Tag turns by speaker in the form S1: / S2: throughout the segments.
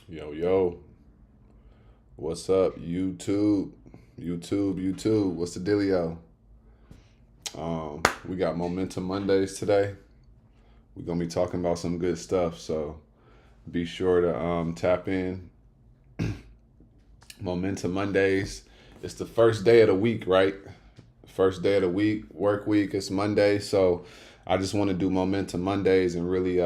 S1: Yo, yo, what's up, YouTube? YouTube, what's the dealio? We got Momentum Mondays today. We're gonna be talking about some good stuff, so be sure to tap in. Momentum Mondays. It's the first day of the week, right? First day of the week, work week. It's Monday, so I just want to do Momentum Mondays and really,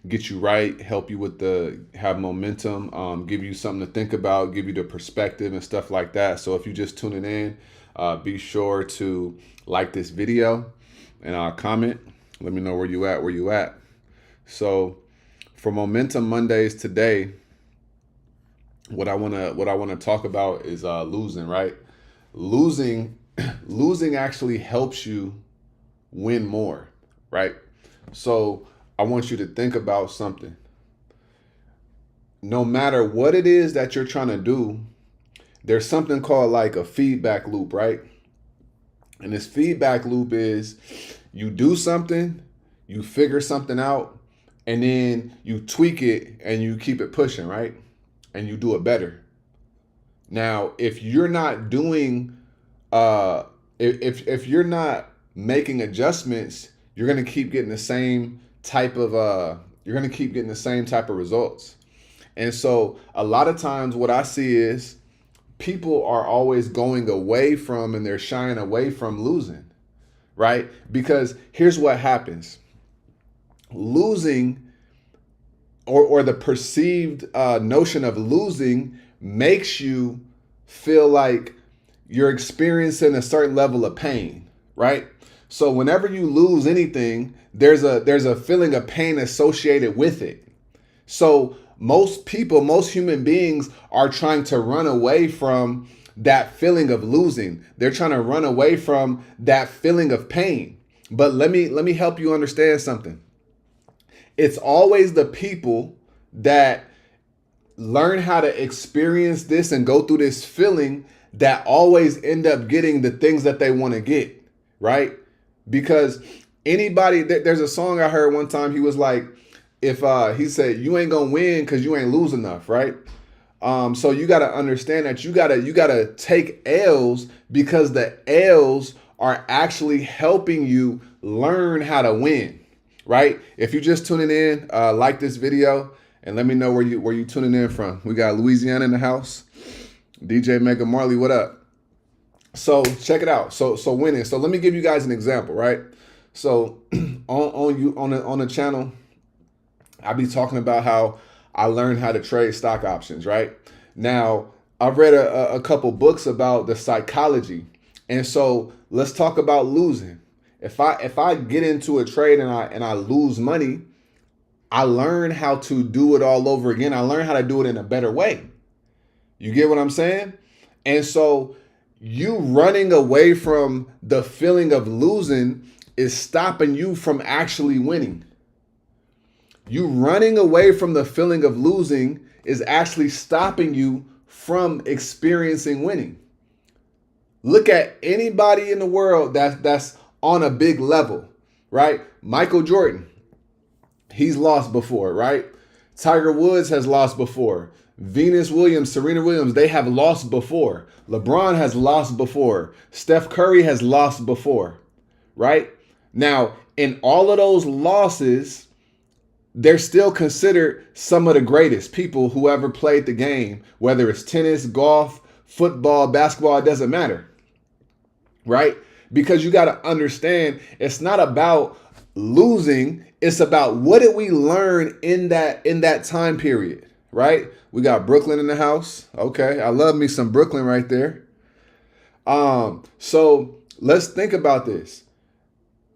S1: get you right, help you with the have momentum, give you something to think about, give you the perspective and stuff like that. So if you just tuning in, be sure to like this video and comment. Let me know where you at. So for Momentum Mondays today, what I wanna talk about is losing, right? Losing losing actually helps you win more, right? So I want you to think about something. No matter what it is that you're trying to do, there's something called like a feedback loop, right? And this feedback loop is you do something, you figure something out, and then you tweak it and you keep it pushing, right? And you do it better. Now, if you're not doing if you're not making adjustments, you're gonna keep getting the same type of results. And so a lot of times what I see is people are always going away from and they're shying away from losing, right? Because here's what happens. Losing or the perceived notion of losing makes you feel like you're experiencing a certain level of pain, right? So whenever you lose anything, there's a feeling of pain associated with it. So most people, most human beings are trying to run away from that feeling of losing. They're trying to run away from that feeling of pain. But let me help you understand something. It's always the people that learn how to experience this and go through this feeling that always end up getting the things that they want to get, right? Because there's a song I heard one time. He was like, if he said, you ain't gonna win because you ain't lose enough, right? So you got to understand that you gotta take L's because the L's are actually helping you learn how to win, right? If you're just tuning in, like this video and let me know where you tuning in from. We got Louisiana in the house. DJ Mega Marley, what up? So check it out. So winning. So let me give you guys an example, right? So on the channel, I be talking about how I learned how to trade stock options, right? Now, I've read a couple books about the psychology. And so let's talk about losing. If I get into a trade and I lose money, I learn how to do it all over again. I learn how to do it in a better way. You get what I'm saying? And so you running away from the feeling of losing is stopping you from actually winning. You running away from the feeling of losing is actually stopping you from experiencing winning. Look at anybody in the world that's on a big level, right? Michael Jordan, he's lost before, right? Tiger Woods has lost before. Venus Williams, Serena Williams, they have lost before. LeBron has lost before. Steph Curry has lost before, right? Now, in all of those losses, they're still considered some of the greatest people who ever played the game, whether it's tennis, golf, football, basketball, it doesn't matter, right? Because you got to understand, it's not about losing, it's about what did we learn in that time period, right? We got Brooklyn in the house. Okay, I love me some Brooklyn right there. So let's think about this.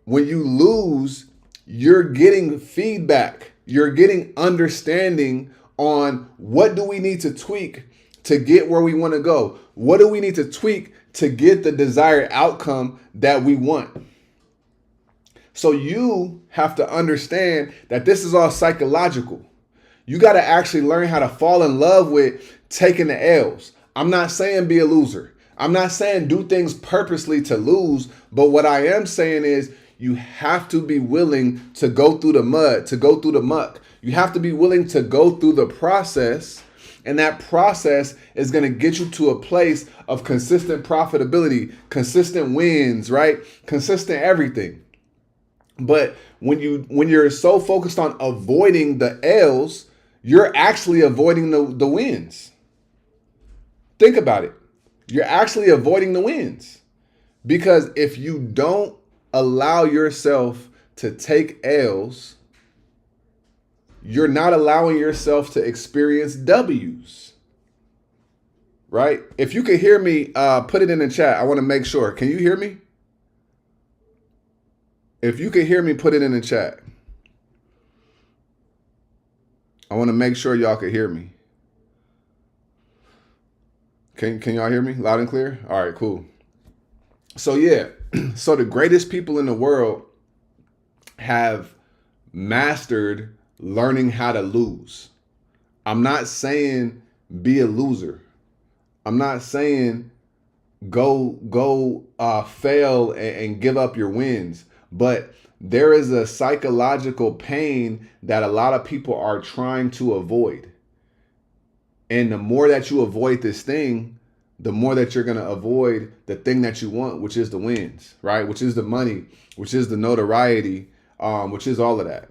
S1: When you lose, you're getting feedback. You're getting understanding on what do we need to tweak to get where we want to go? What do we need to tweak to get the desired outcome that we want? So you have to understand that this is all psychological. You got to actually learn how to fall in love with taking the L's. I'm not saying be a loser. I'm not saying do things purposely to lose, but what I am saying is You have to be willing to go through the mud, to go through the muck. You have to be willing to go through the process. And that process is going to get you to a place of consistent profitability, consistent wins, right? Consistent everything. But when you're so focused on avoiding the L's, you're actually avoiding the wins. Think about it. You're actually avoiding the wins. Because if you don't allow yourself to take L's, you're not allowing yourself to experience W's. Right? If you can hear me, put it in the chat. I want to make sure. Can you hear me? If you can hear me, put it in the chat. I want to make sure y'all can hear me. Can y'all hear me loud and clear? All right, cool. So yeah, so the greatest people in the world have mastered learning how to lose. I'm not saying be a loser. I'm not saying go fail and give up your wins. But there is a psychological pain that a lot of people are trying to avoid. And the more that you avoid this thing, the more that you're going to avoid the thing that you want, which is the wins, right? Which is the money, which is the notoriety, which is all of that.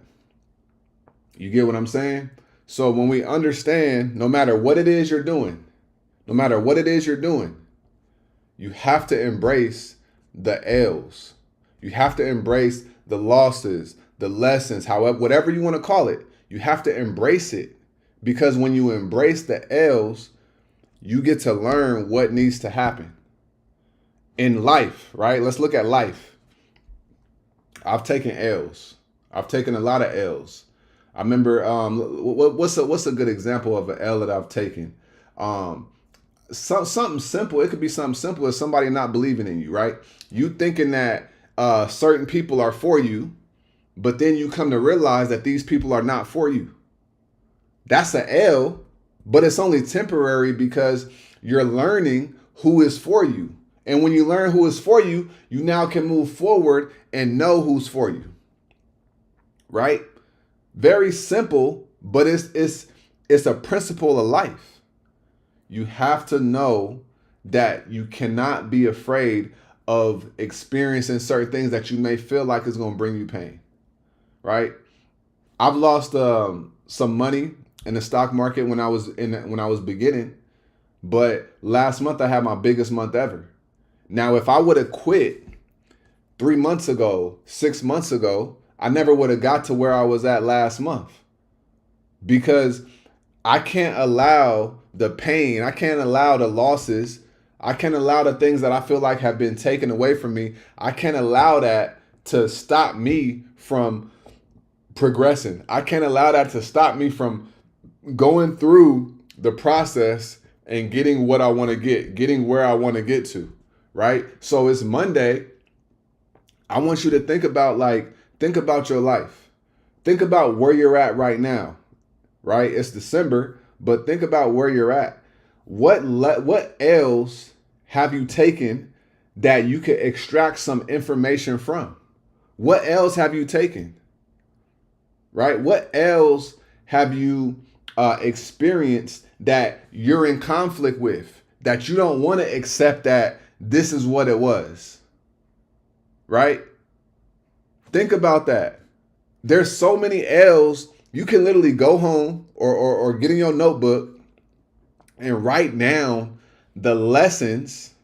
S1: You get what I'm saying? So when we understand, no matter what it is you're doing, you have to embrace the L's. You have to embrace the losses, the lessons, however, whatever you want to call it. You have to embrace it, because when you embrace the L's, you get to learn what needs to happen in life, right? Let's look at life. I've taken L's. I've taken a lot of L's. I remember what's a good example of an L that I've taken? Something simple. It could be something simple as somebody not believing in you, right? You thinking that certain people are for you, but then you come to realize that these people are not for you. That's an L, but it's only temporary because you're learning who is for you. And when you learn who is for you, you now can move forward and know who's for you. Right? Very simple, but it's a principle of life. You have to know that you cannot be afraid of experiencing certain things that you may feel like is going to bring you pain, right? I've lost some money in the stock market when I was beginning, but last month I had my biggest month ever. Now, if I would have quit 3 months ago, 6 months ago, I never would have got to where I was at last month, because I can't allow the pain, I can't allow the losses, I can't allow the things that I feel like have been taken away from me. I can't allow that to stop me from progressing. I can't allow that to stop me from going through the process and getting what I want to get, getting where I want to get to, right? So it's Monday. I want you to think about your life. Think about where you're at right now, right? It's December, but think about where you're at. What L's have you taken that you could extract some information from? What L's have you taken? Right? What L's have you experienced that you're in conflict with, that you don't want to accept that this is what it was? Right? Think about that. There's so many L's. You can literally go home or get in your notebook and write down the lessons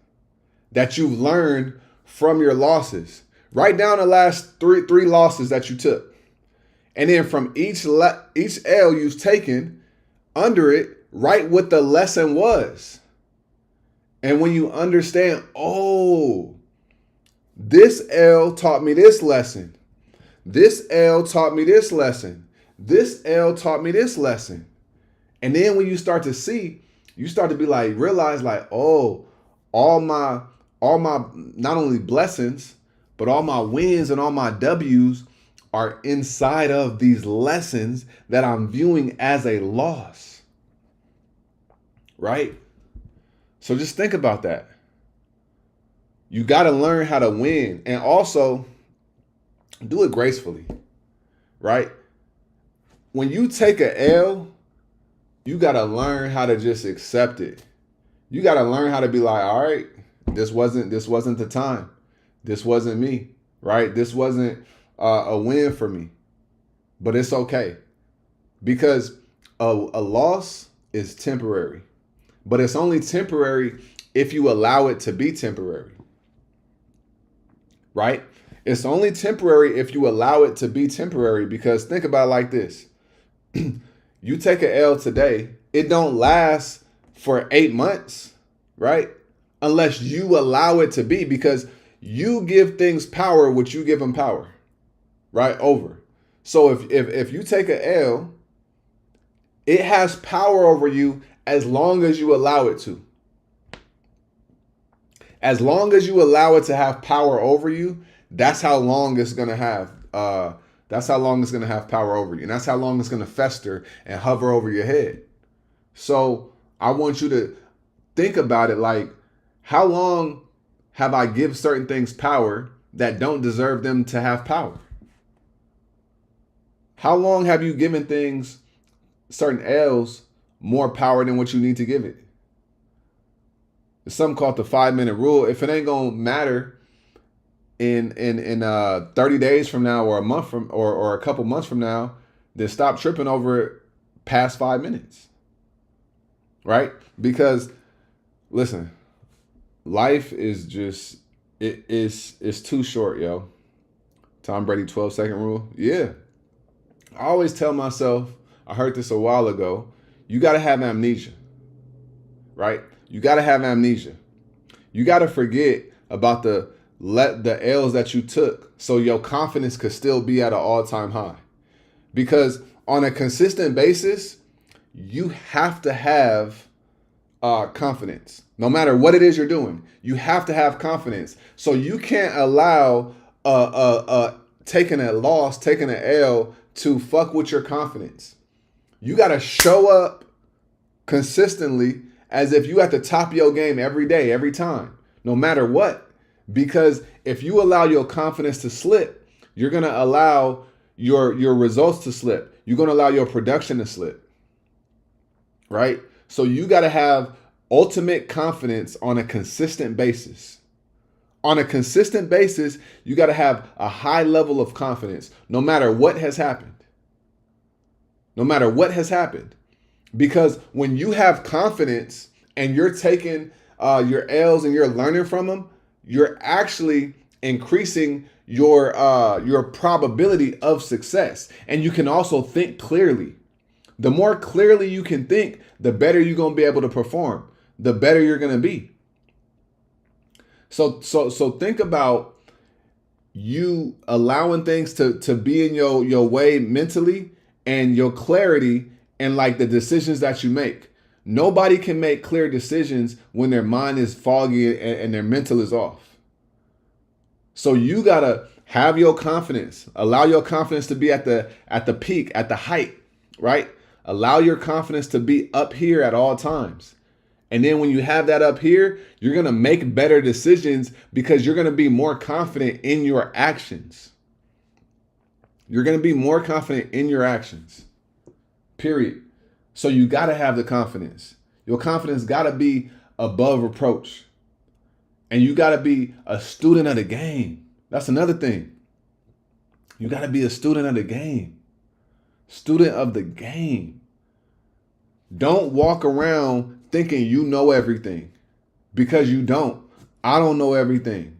S1: that you've learned from your losses. Write down the last three losses that you took. And then from each L you've taken, under it, write what the lesson was. And when you understand, oh, this L taught me this lesson. This L taught me this lesson. This L taught me this lesson. And then when you start to see, you start to be like, realize like, oh, all my not only blessings, but all my wins and all my W's are inside of these lessons that I'm viewing as a loss. Right? So just think about that. You got to learn how to win. And also, do it gracefully, right? When you take a L, you got to learn how to just accept it. You got to learn how to be like, all right, this wasn't the time. This wasn't me, right? This wasn't a win for me, but it's okay because a loss is temporary, but it's only temporary if you allow it to be temporary, right? It's only temporary if you allow it to be temporary, because think about it like this. You take an L today, it don't last for 8 months, right? Unless you allow it to be, because you give things power, which you give them power, right? Over. So if you take an L, it has power over you as long as you allow it to. As long as you allow it to have power over you, that's how long it's gonna have. That's how long it's gonna have power over you, and that's how long it's gonna fester and hover over your head. So I want you to think about it like, how long have I give certain things power that don't deserve them to have power? How long have you given things, certain L's, more power than what you need to give it? There's something called the 5-minute rule. If it ain't gonna matter in 30 days from now, or a month from, or a couple months from now, then stop tripping over it past 5 minutes, right? Because listen, life is just, it's too short, yo. Tom Brady 12-second rule. Yeah. I always tell myself, I heard this a while ago, you got to have amnesia, right? You got to have amnesia. You got to forget about the L's that you took, so your confidence could still be at an all-time high. Because on a consistent basis, you have to have confidence. No matter what it is you're doing, you have to have confidence. So you can't allow taking a loss, taking an L to fuck with your confidence. You got to show up consistently as if you at the top of your game every day, every time, no matter what. Because if you allow your confidence to slip, you're going to allow your results to slip. You're going to allow your production to slip, right? So you got to have ultimate confidence on a consistent basis. On a consistent basis, you got to have a high level of confidence, no matter what has happened. No matter what has happened. Because when you have confidence and you're taking your L's and you're learning from them, you're actually increasing your probability of success. And you can also think clearly. The more clearly you can think, the better you're going to be able to perform, the better you're going to be. So think about you allowing things to be in your way mentally, and your clarity, and like the decisions that you make. Nobody can make clear decisions when their mind is foggy and their mental is off. So you gotta have your confidence. Allow your confidence to be at the peak, at the height, right? Allow your confidence to be up here at all times. And then when you have that up here, you're going to make better decisions because you're going to be more confident in your actions. You're going to be more confident in your actions. Period. So you got to have the confidence. Your confidence got to be above reproach. And you got to be a student of the game. That's another thing. You got to be a student of the game. Student of the game. Don't walk around thinking you know everything, because you don't. I don't know everything.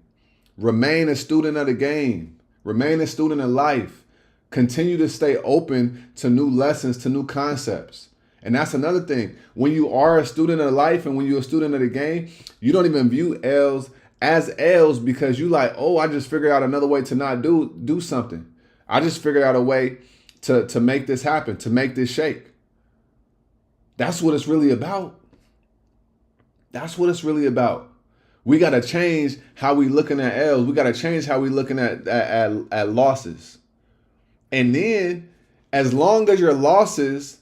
S1: Remain a student of the game. Remain a student of life. Continue to stay open to new lessons, to new concepts. And that's another thing. When you are a student of life and when you're a student of the game, you don't even view L's as L's, because you like, oh, I just figured out another way to not do something. I just figured out a way to make this happen, to make this shake. That's what it's really about. That's what it's really about. We got to change how we looking at L's. We got to change how we looking at losses. And then as long as your losses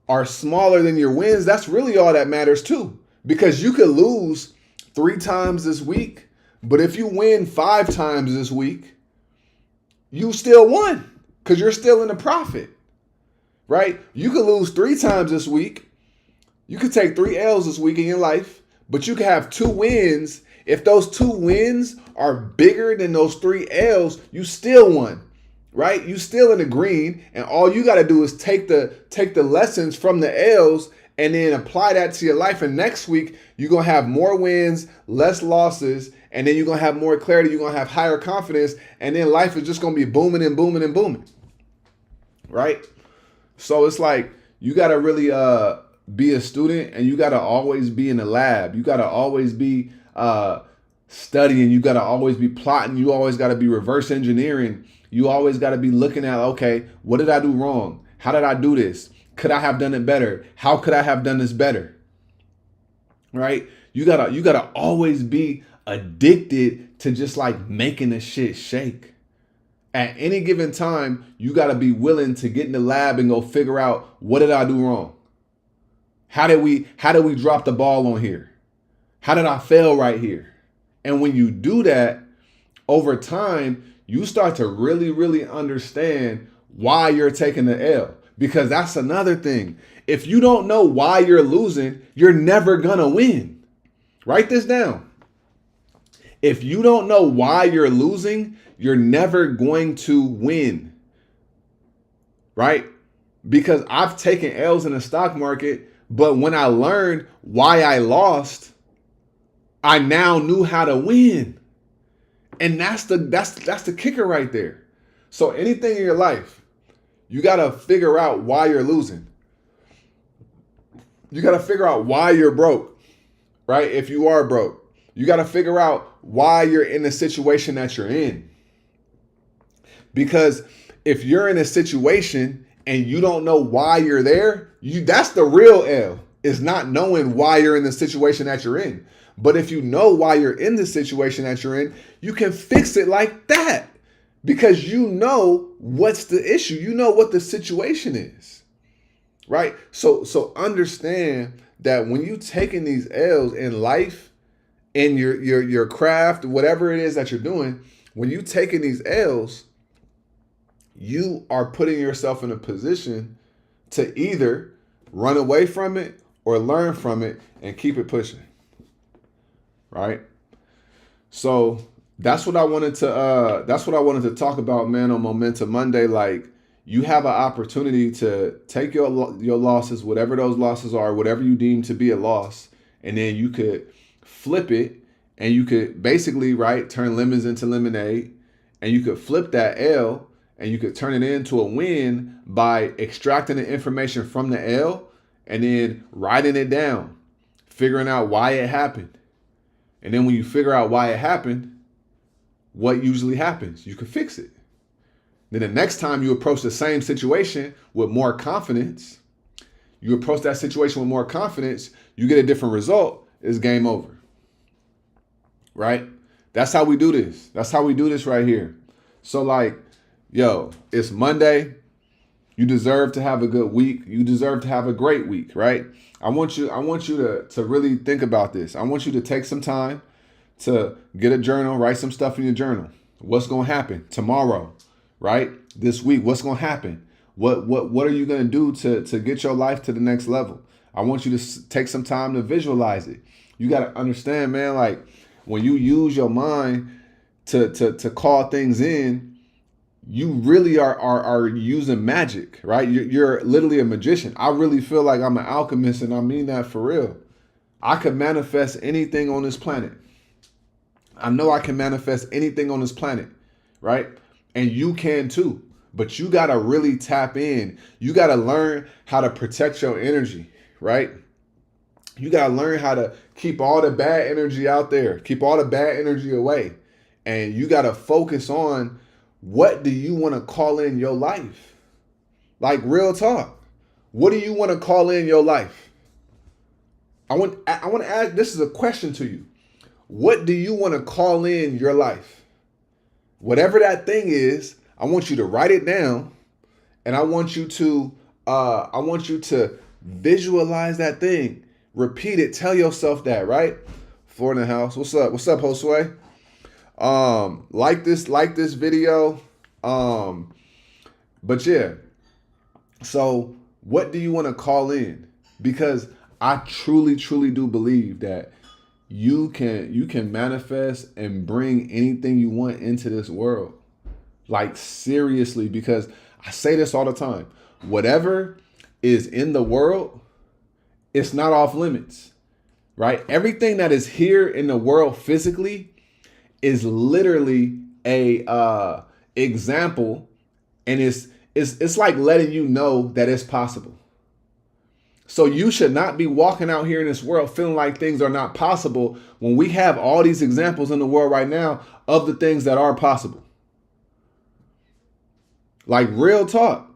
S1: are smaller than your wins, that's really all that matters too. Because you could lose 3 times this week, but if you win 5 times this week, you still won because you're still in the profit, right? You could lose 3 times this week. You could take 3 L's this week in your life, but you could have 2 wins. If those 2 wins are bigger than those 3 L's, you still won, right? You still in the green, and all you got to do is take the lessons from the L's and then apply that to your life. And next week, you're going to have more wins, less losses, and then you're going to have more clarity. You're going to have higher confidence, and then life is just going to be booming and booming and booming, right? So it's like you got to really be a student, and you got to always be in the lab. You got to always be studying. You got to always be plotting. You always got to be reverse engineering. You always got to be looking at, okay, what did I do wrong? How did I do this? Could I have done it better? How could I have done this better? Right? You gotta always be addicted to just like making the shit shake. At any given time, you gotta be willing to get in the lab and go figure out, what did I do wrong? How did we drop the ball on here? How did I fail right here? And when you do that, over time, you start to really, really understand why you're taking the L. Because that's another thing. If you don't know why you're losing, you're never gonna win. Write this down. If you don't know why you're losing, you're never going to win. Right? Because I've taken L's in the stock market, but when I learned why I lost, I now knew how to win. And that's the kicker right there. So anything in your life, you got to figure out why you're losing. You got to figure out why you're broke, right? If you are broke, you got to figure out why you're in the situation that you're in. Because if you're in a situation and you don't know why you're there, that's the real L, is not knowing why you're in the situation that you're in. But if you know why you're in the situation that you're in, you can fix it like that. Because you know what's the issue. You know what the situation is, right? So understand that when you taking these L's in life, in your craft, whatever it is that you're doing, when you taking these L's, you are putting yourself in a position to either run away from it or learn from it and keep it pushing, right? So that's what I wanted to talk about, man, on Momentum Monday. Like, you have an opportunity to take your losses, whatever those losses are, whatever you deem to be a loss, and then you could flip it, and you could basically, right, turn lemons into lemonade, and you could flip that L, and you could turn it into a win by extracting the information from the L and then writing it down, figuring out why it happened. And then when you figure out why it happened, what usually happens? You can fix it. Then the next time you approach the same situation with more confidence, you approach that situation with more confidence, you get a different result, it's game over. Right? That's how we do this. That's how we do this right here. So like, yo, it's Monday. You deserve to have a good week. You deserve to have a great week, right? I want you to really think about this. I want you to take some time to get a journal, write some stuff in your journal. What's going to happen tomorrow, right? This week, what's going to happen? What are you going to do to get your life to the next level? I want you to take some time to visualize it. You got to understand, man, like when you use your mind to call things in, you really are using magic, right? You're literally a magician. I really feel like I'm an alchemist, and I mean that for real. I could manifest anything on this planet. I know I can manifest anything on this planet, right? And you can too. But you got to really tap in. You got to learn how to protect your energy, right? You got to learn how to keep all the bad energy out there, keep all the bad energy away. And you got to focus on, what do you want to call in your life? Like, real talk. What do you want to call in your life? I want to ask, this is a question to you. What do you want to call in your life? Whatever that thing is, I want you to write it down, and I want you to visualize that thing. Repeat it. Tell yourself that, right? Floor in the house. What's up? What's up, Josue? Like this video. Um, but yeah, so what do you want to call in? Because I truly, truly do believe that you can manifest and bring anything you want into this world. Like seriously, because I say this all the time. Whatever is in the world, it's not off limits, right? Everything that is here in the world physically is literally a example, and it's like letting you know that it's possible. So you should not be walking out here in this world feeling like things are not possible when we have all these examples in the world right now of the things that are possible. Like real talk.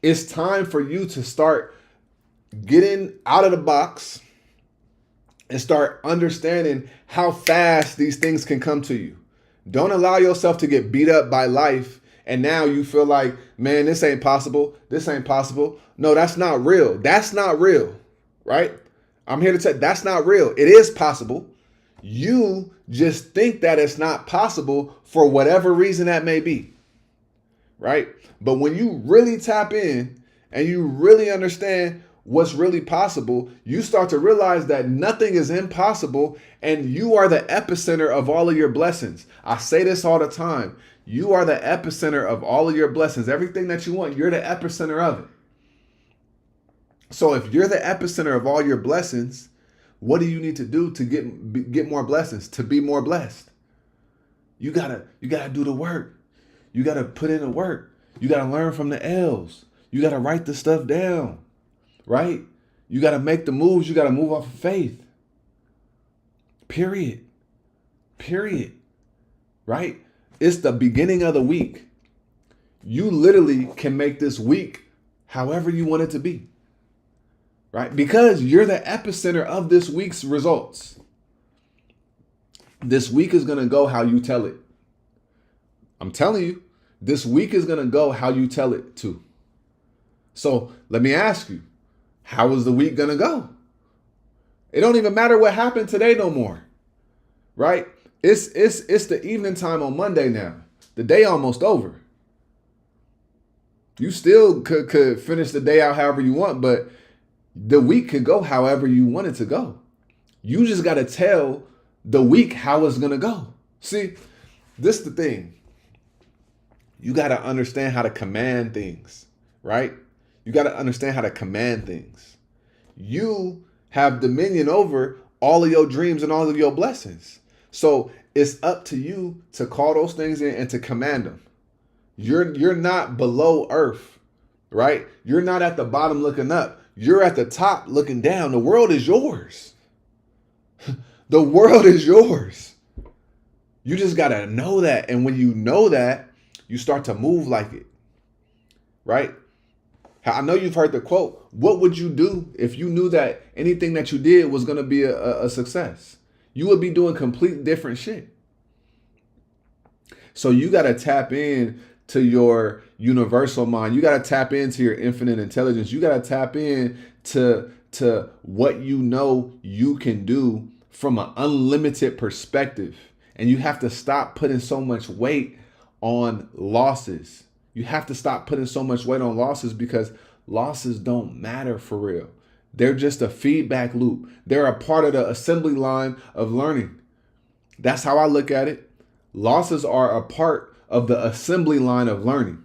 S1: It's time for you to start getting out of the box and start understanding how fast these things can come to you. Don't allow yourself to get beat up by life and now you feel like, man, this ain't possible. This ain't possible. No, that's not real. That's not real, right? I'm here to tell you that's not real. It is possible. You just think that it's not possible for whatever reason that may be, right? But when you really tap in and you really understand what's really possible, you start to realize that nothing is impossible and you are the epicenter of all of your blessings. I say this all the time. You are the epicenter of all of your blessings. Everything that you want, you're the epicenter of it. So if you're the epicenter of all your blessings, what do you need to do to get more blessings, to be more blessed? You gotta do the work. You gotta put in the work. You gotta learn from the L's. You gotta write the stuff down, right? You gotta make the moves. You gotta move off of faith. Period. Right? It's the beginning of the week. You literally can make this week however you want it to be. Right? Because you're the epicenter of this week's results. This week is going to go how you tell it. I'm telling you, this week is going to go how you tell it to. So let me ask you, how is the week going to go? It don't even matter what happened today no more. Right? It's the evening time on Monday now. The day almost over. You still could finish the day out however you want, but the week could go however you want it to go. You just got to tell the week how it's going to go. See, this is the thing. You got to understand how to command things, right? You got to understand how to command things. You have dominion over all of your dreams and all of your blessings. So it's up to you to call those things in and to command them. You're not below earth, right? You're not at the bottom looking up. You're at the top looking down. The world is yours. The world is yours. You just got to know that. And when you know that, you start to move like it, right? I know you've heard the quote, what would you do if you knew that anything that you did was going to be a success? You would be doing complete different shit. So you got to tap in to your universal mind. You got to tap into your infinite intelligence. You got to tap in to what you know you can do from an unlimited perspective. And you have to stop putting so much weight on losses. You have to stop putting so much weight on losses because losses don't matter for real. They're just a feedback loop. They're a part of the assembly line of learning. That's how I look at it. Losses are a part of the assembly line of learning.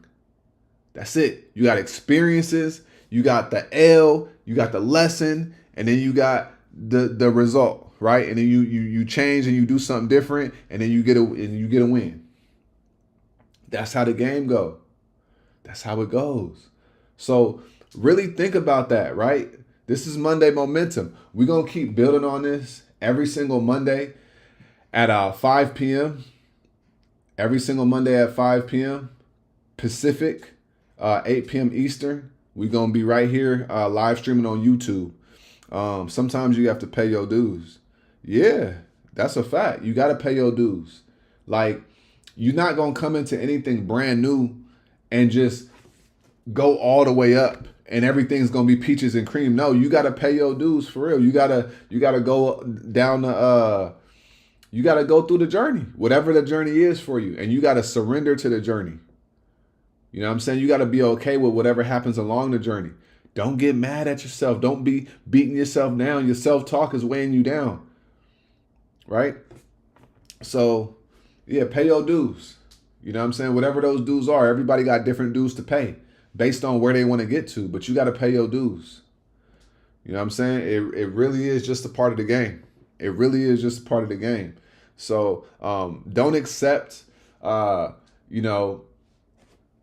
S1: That's it. You got experiences, you got the L, you got the lesson, and then you got the result, right? And then you change and you do something different, and then you get a win. That's how the game goes. That's how it goes. So really think about that, right? This is Monday Momentum. We're going to keep building on this every single Monday at 5 p.m. Every single Monday at 5 p.m. Pacific, 8 p.m. Eastern. We're going to be right here live streaming on YouTube. Sometimes you have to pay your dues. Yeah, that's a fact. You got to pay your dues. Like, you're not going to come into anything brand new and just go all the way up and everything's going to be peaches and cream. No, you got to pay your dues for real. You got to go down the you got to go through the journey, whatever the journey is for you, and you got to surrender to the journey. You know what I'm saying? You got to be okay with whatever happens along the journey. Don't get mad at yourself. Don't be beating yourself down. Your self-talk is weighing you down, right? So, yeah, pay your dues. You know what I'm saying? Whatever those dues are, everybody got different dues to pay based on where they want to get to, but you got to pay your dues. You know what I'm saying? It really is just a part of the game. It really is just a part of the game. So don't accept, you know,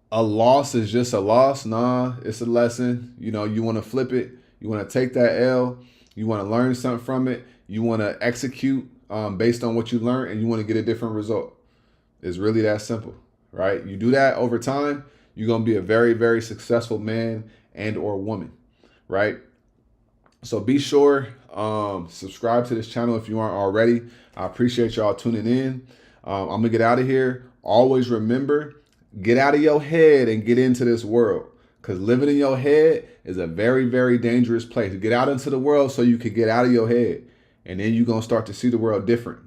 S1: a loss is just a loss. Nah, it's a lesson. You know, you want to flip it. You want to take that L. You want to learn something from it. You want to execute based on what you learned, and you want to get a different result. It's really that simple, right? You do that over time, you're going to be a very, very successful man and or woman, right? So be sure, subscribe to this channel if you aren't already. I appreciate y'all tuning in. I'm going to get out of here. Always remember, get out of your head and get into this world, because living in your head is a very, very dangerous place. Get out into the world so you can get out of your head, and then you're going to start to see the world different.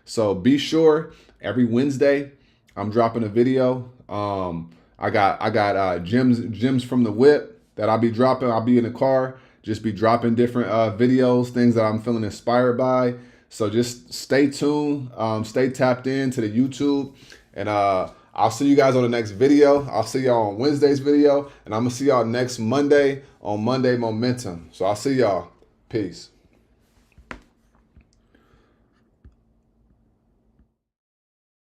S1: So be sure, every Wednesday I'm dropping a video. I got gems from the whip that I'll be dropping. I'll be in the car, just be dropping different videos, things that I'm feeling inspired by. So just stay tuned, stay tapped in to the YouTube, and I'll see you guys on the next video. I'll see y'all on Wednesday's video, and I'm gonna see y'all next Monday on Monday Momentum. So I'll see y'all. Peace.